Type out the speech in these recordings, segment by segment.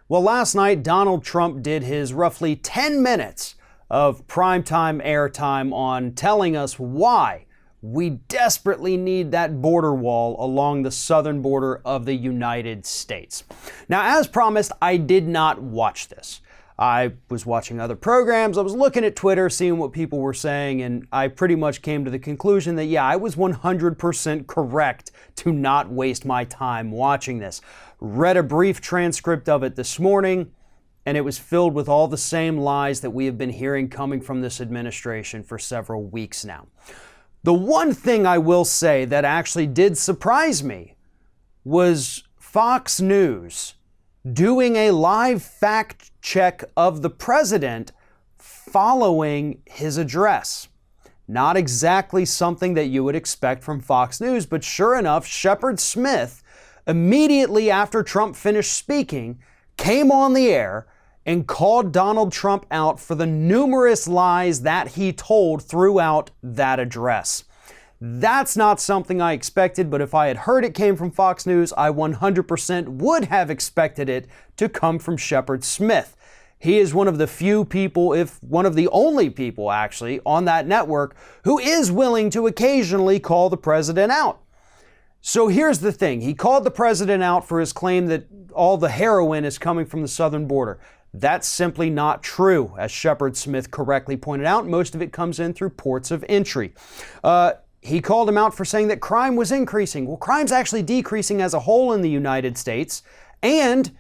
Well, last night, Donald Trump did his roughly 10 minutes of primetime airtime on telling us why we desperately need that border wall along the southern border of the United States. Now, as promised, I did not watch this. I was watching other programs, I was looking at Twitter, seeing what people were saying, and I pretty much came to the conclusion that, yeah, I was 100% correct to not waste my time watching this. Read a brief transcript of it this morning, and it was filled with all the same lies that we have been hearing coming from this administration for several weeks now. The one thing I will say that actually did surprise me was Fox News doing a live fact check of the president following his address. Not exactly something that you would expect from Fox News, but sure enough, Shepard Smith, immediately after Trump finished speaking, came on the air and called Donald Trump out for the numerous lies that he told throughout that address. That's not something I expected, but if I had heard it came from Fox News, I 100% would have expected it to come from Shepard Smith. He is one of the few people, if one of the only people actually, on that network who is willing to occasionally call the president out. So here's the thing. He called the president out for his claim that all the heroin is coming from the southern border. That's simply not true. As Shepard Smith correctly pointed out, most of it comes in through ports of entry. He called him out for saying that crime was increasing. Well, crime's actually decreasing as a whole in the United States, and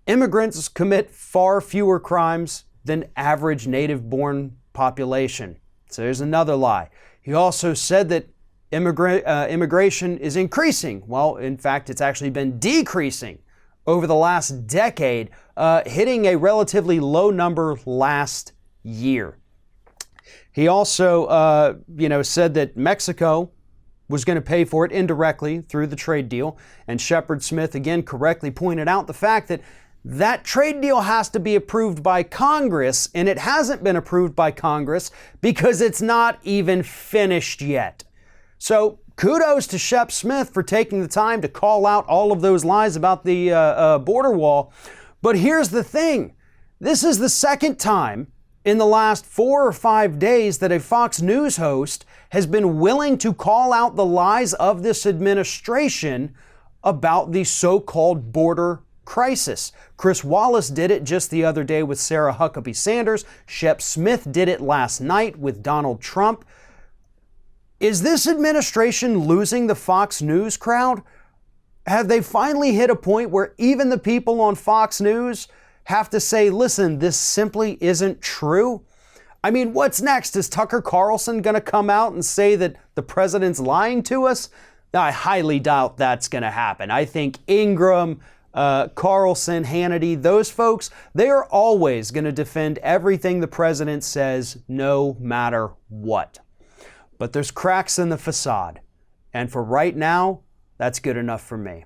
immigrants commit far fewer crimes than average native-born population. So there's another lie. He also said that immigration is increasing. Well, in fact, it's actually been decreasing over the last decade, hitting a relatively low number last year. He also, said that Mexico was going to pay for it indirectly through the trade deal. And Shepard Smith again correctly pointed out the fact that that trade deal has to be approved by Congress, and it hasn't been approved by Congress because it's not even finished yet. So kudos to Shep Smith for taking the time to call out all of those lies about the border wall. But here's the thing. This is the second time in the last 4 or 5 days that a Fox News host has been willing to call out the lies of this administration about the so-called border crisis. Chris Wallace did it just the other day with Sarah Huckabee Sanders. Shep Smith did it last night with Donald Trump. Is this administration losing the Fox News crowd? Have they finally hit a point where even the people on Fox News have to say, listen, this simply isn't true? I mean, what's next? Is Tucker Carlson going to come out and say that the president's lying to us? I highly doubt that's going to happen. I think Ingram, Carlson, Hannity, those folks, they are always going to defend everything the president says, no matter what. But there's cracks in the facade. And for right now, that's good enough for me.